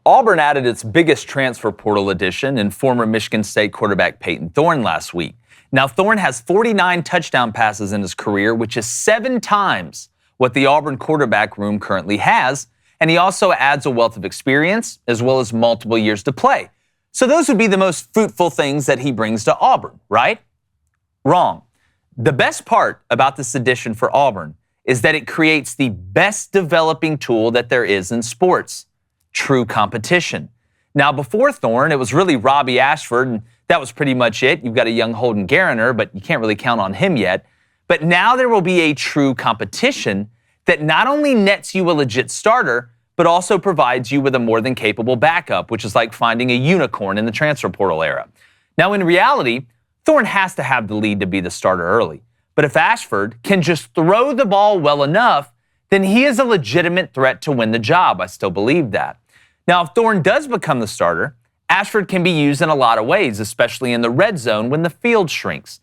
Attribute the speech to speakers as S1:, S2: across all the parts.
S1: Auburn added its biggest transfer portal addition in former Michigan State quarterback Payton Thorne last week. Now, Thorne has 49 touchdown passes in his career, which is 7 times what the Auburn quarterback room currently has, and he also adds a wealth of experience as well as multiple years to play. So those would be the most fruitful things that he brings to Auburn, right? Wrong. The best part about this addition for Auburn is that it creates the best developing tool that there is in sports: true competition. Now, before Thorne, it was really Robbie Ashford, and that was pretty much it. You've got a young Holden Gariner, but you can't really count on him yet. But now there will be a true competition that not only nets you a legit starter, but also provides you with a more than capable backup, which is like finding a unicorn in the transfer portal era. Now, in reality, Thorne has to have the lead to be the starter early. But if Ashford can just throw the ball well enough, then he is a legitimate threat to win the job. I still believe that. Now, if Thorne does become the starter, Ashford can be used in a lot of ways, especially in the red zone when the field shrinks.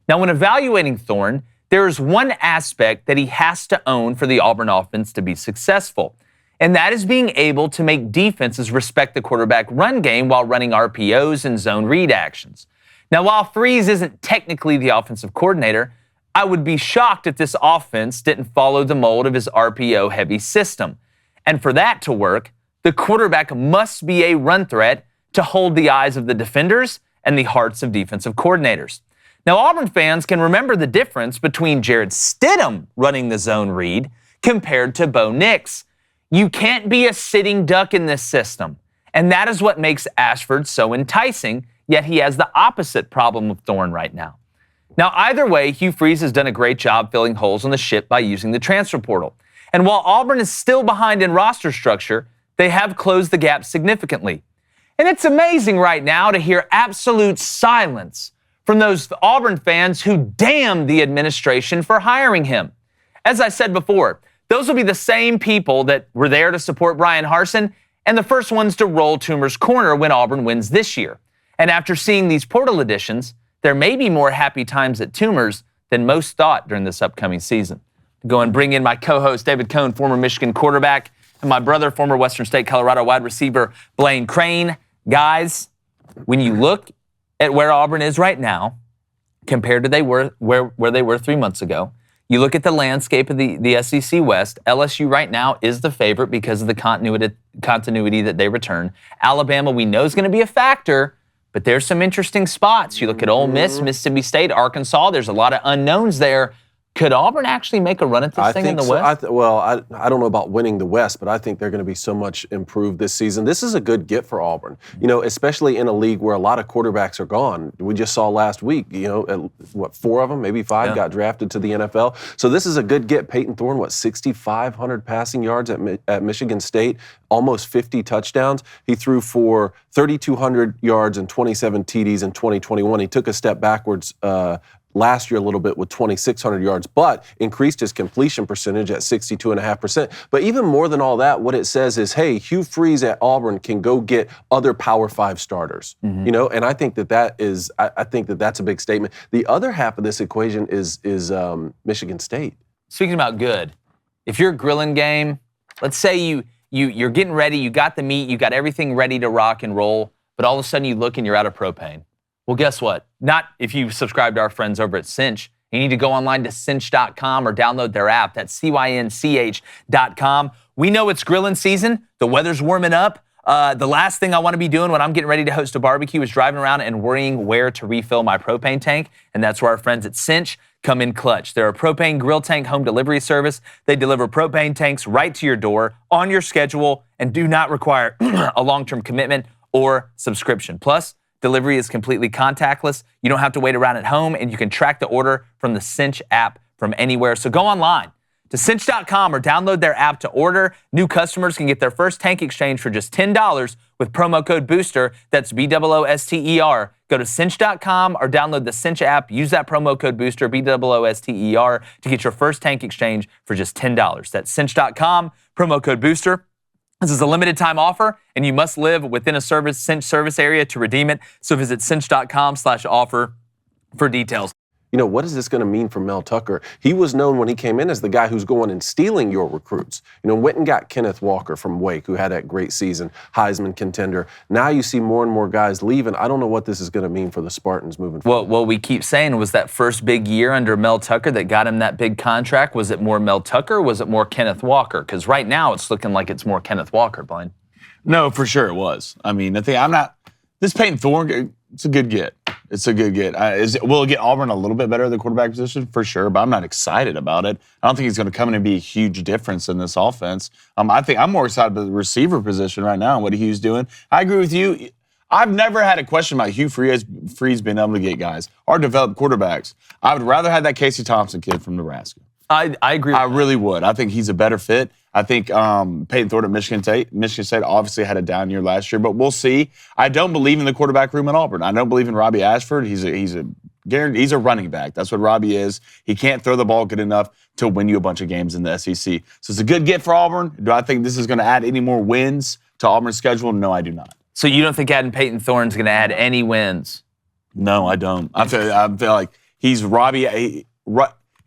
S1: Now, when evaluating Thorne, there is one aspect that he has to own for the Auburn offense to be successful, and that is being able to make defenses respect the quarterback run game while running RPOs and zone read actions. Now, while Freeze isn't technically the offensive coordinator, I would be shocked if this offense didn't follow the mold of his RPO-heavy system. And for that to work, the quarterback must be a run threat to hold the eyes of the defenders and the hearts of defensive coordinators. Now, Auburn fans can remember the difference between Jared Stidham running the zone read compared to Bo Nix. You can't be a sitting duck in this system, and that is what makes Ashford so enticing, yet he has the opposite problem with Thorne right now. Now, either way, Hugh Freeze has done a great job filling holes on the ship by using the transfer portal. And while Auburn is still behind in roster structure, they have closed the gap significantly. And it's amazing right now to hear absolute silence from those Auburn fans who damn the administration for hiring him. As I said before, those will be the same people that were there to support Brian Harsin and the first ones to roll Toomer's corner when Auburn wins this year. And after seeing these portal additions, there may be more happy times at Toomer's than most thought during this upcoming season. Go and bring in my co-host, David Cohn, former Michigan quarterback, and my brother, former Western State Colorado wide receiver, Blaine Crain. Guys, when you look at where Auburn is right now, compared to where they were 3 months ago, you look at the landscape of the SEC West, LSU right now is the favorite because of the continuity that they return. Alabama, we know, is going to be a factor, but there's some interesting spots. You look at Ole Miss, Mississippi State, Arkansas, there's a lot of unknowns there. Could Auburn actually make a run at this thing in the West?
S2: I don't know about winning the West, but I think they're going to be so much improved this season. This is a good get for Auburn, especially in a league where a lot of quarterbacks are gone. We just saw last week, 4 of them, maybe 5 got drafted to the NFL. So this is a good get. Payton Thorne, 6,500 passing yards at Michigan State, almost 50 touchdowns. He threw for 3,200 yards and 27 TDs in 2021. He took a step backwards last year a little bit with 2,600 yards, but increased his completion percentage at 62.5%. But even more than all that, what it says is, hey, Hugh Freeze at Auburn can go get other Power 5 starters, and I think that's a big statement. The other half of this equation is Michigan State.
S1: Speaking about good, if you're a grilling game, let's say you're getting ready, you got the meat, you got everything ready to rock and roll, but all of a sudden you look and you're out of propane. Well, guess what? Not if you subscribe to our friends over at Cinch. You need to go online to cinch.com or download their app. That's CYNCH.com. We know it's grilling season. The weather's warming up. The last thing I want to be doing when I'm getting ready to host a barbecue is driving around and worrying where to refill my propane tank. And that's where our friends at Cinch come in clutch. They're a propane grill tank home delivery service. They deliver propane tanks right to your door on your schedule and do not require a long-term commitment or subscription. Plus, delivery is completely contactless. You don't have to wait around at home, and you can track the order from the Cinch app from anywhere. So go online to cinch.com or download their app to order. New customers can get their first tank exchange for just $10 with promo code BOOSTER. That's BOOSTER. Go to cinch.com or download the Cinch app. Use that promo code BOOSTER, BOOSTER, to get your first tank exchange for just $10. That's cinch.com, promo code BOOSTER. This is a limited time offer, and you must live within a Cinch service area to redeem it. So visit cinch.com/offer for details.
S2: what is this going to mean for Mel Tucker? He was known when he came in as the guy who's going and stealing your recruits. Went and got Kenneth Walker from Wake, who had that great season, Heisman contender. Now you see more and more guys leaving. I don't know what this is going to mean for the Spartans moving forward.
S1: What we keep saying was that first big year under Mel Tucker that got him that big contract. Was it more Mel Tucker or was it more Kenneth Walker? Because right now it's looking like it's more Kenneth Walker, Blaine.
S3: No, for sure it was. I mean, this Payton Thorne, it's a good get. It's a good get. Will it get Auburn a little bit better at the quarterback position? For sure, but I'm not excited about it. I don't think he's going to come in and be a huge difference in this offense. I think I'm more excited about the receiver position right now and what Hugh's doing. I agree with you. I've never had a question about Hugh Freeze being able to get guys or develop quarterbacks. I would rather have that Casey Thompson kid from Nebraska.
S1: I agree.
S3: I really would. I think he's a better fit. I think Payton Thorne at Michigan State obviously had a down year last year, but we'll see. I don't believe in the quarterback room at Auburn. I don't believe in Robbie Ashford. He's a running back. That's what Robbie is. He can't throw the ball good enough to win you a bunch of games in the SEC. So it's a good get for Auburn. Do I think this is going to add any more wins to Auburn's schedule? No, I do not.
S1: So you don't think adding Payton Thorne is going to add any wins?
S3: No, I don't. I feel like he's Robbie.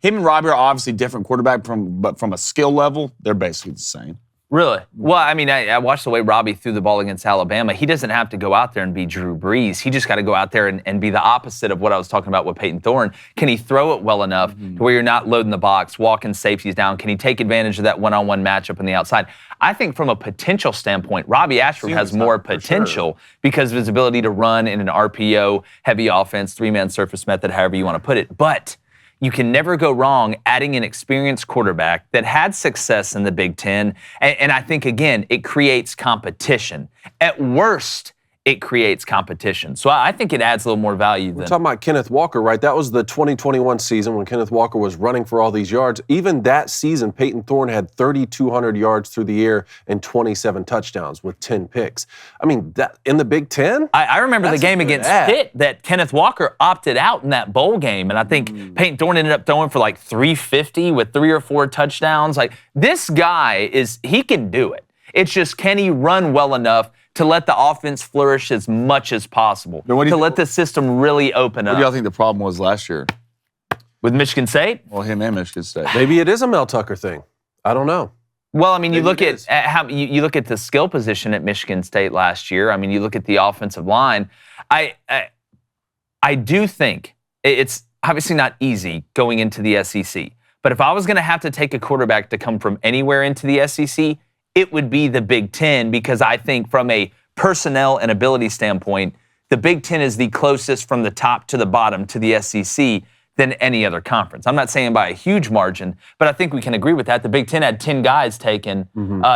S3: Him and Robbie are obviously different quarterback, but from a skill level, they're basically the same.
S1: Really? Well, I mean, I watched the way Robbie threw the ball against Alabama. He doesn't have to go out there and be Drew Brees. He just got to go out there and be the opposite of what I was talking about with Payton Thorne. Can he throw it well enough to where you're not loading the box, walking safeties down? Can he take advantage of that one-on-one matchup on the outside? I think from a potential standpoint, Robbie Ashford has more potential because of his ability to run in an RPO-heavy offense, three-man surface method, however you want to put it. But you can never go wrong adding an experienced quarterback that had success in the Big Ten. And I think, again, it creates competition. At worst, it creates competition. So I think it adds a little more value.
S2: We're talking about Kenneth Walker, right? That was the 2021 season when Kenneth Walker was running for all these yards. Even that season, Payton Thorne had 3,200 yards through the air and 27 touchdowns with 10 picks. I mean, that in the Big Ten?
S1: I remember the game against Pitt that Kenneth Walker opted out in that bowl game. And I think Payton Thorne ended up throwing for like 350 with 3 or 4 touchdowns. Like, this guy he can do it. It's just, can he run well enough to let the offense flourish as much as possible, to let the system really open up?
S3: What do y'all think the problem was last year?
S1: With Michigan State?
S3: Well, him and Michigan State.
S2: Maybe it is a Mel Tucker thing. I don't know.
S1: Well, I mean, you look at how you look at the skill position at Michigan State last year. I mean, you look at the offensive line. I do think it's obviously not easy going into the SEC. But if I was going to have to take a quarterback to come from anywhere into the SEC, it would be the Big Ten, because I think from a personnel and ability standpoint, the Big Ten is the closest from the top to the bottom to the SEC than any other conference. I'm not saying by a huge margin, but I think we can agree with that. The Big Ten had 10 guys taken,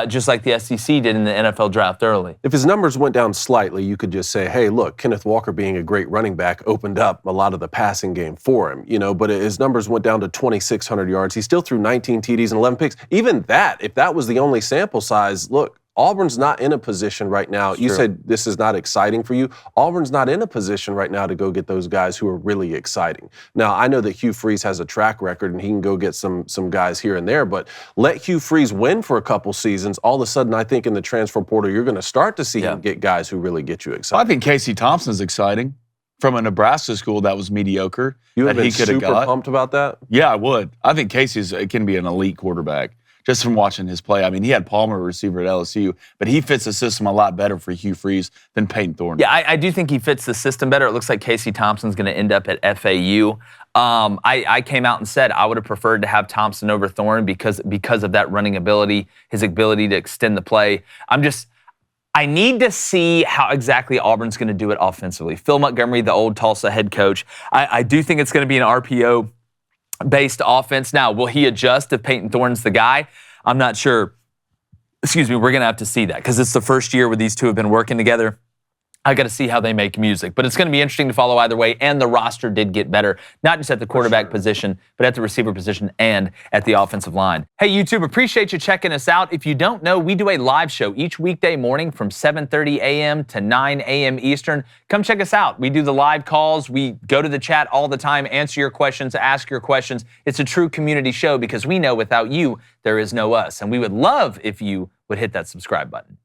S1: just like the SEC did in the NFL draft early.
S2: If his numbers went down slightly, you could just say, hey, look, Kenneth Walker being a great running back opened up a lot of the passing game for him, but his numbers went down to 2,600 yards. He still threw 19 TDs and 11 picks. Even that, if that was the only sample size, look, Auburn's not in a position right now. You said this is not exciting for you. Auburn's not in a position right now to go get those guys who are really exciting. Now, I know that Hugh Freeze has a track record and he can go get some guys here and there, but let Hugh Freeze win for a couple seasons. All of a sudden, I think in the transfer portal, you're going to start to see him get guys who really get you excited.
S3: I think Casey Thompson's exciting from a Nebraska school that was mediocre.
S2: You would have been super pumped about that?
S3: Yeah, I would. I think Casey can be an elite quarterback. Just from watching his play. I mean, he had Palmer, receiver at LSU, but he fits the system a lot better for Hugh Freeze than Payton Thorne.
S1: Yeah, I do think he fits the system better. It looks like Casey Thompson's going to end up at FAU. I came out and said I would have preferred to have Thompson over Thorne because of that running ability, his ability to extend the play. I need to see how exactly Auburn's going to do it offensively. Phil Montgomery, the old Tulsa head coach, I do think it's going to be an RPO based offense. Now, will he adjust if Payton Thorne's the guy? I'm not sure. We're going to have to see that because it's the first year where these two have been working together. I got to see how they make music. But it's going to be interesting to follow either way. And the roster did get better, not just at the quarterback position, but at the receiver position and at the offensive line. Hey, YouTube, appreciate you checking us out. If you don't know, we do a live show each weekday morning from 7:30 a.m. to 9 a.m. Eastern. Come check us out. We do the live calls. We go to the chat all the time, answer your questions, ask your questions. It's a true community show because we know without you, there is no us. And we would love if you would hit that subscribe button.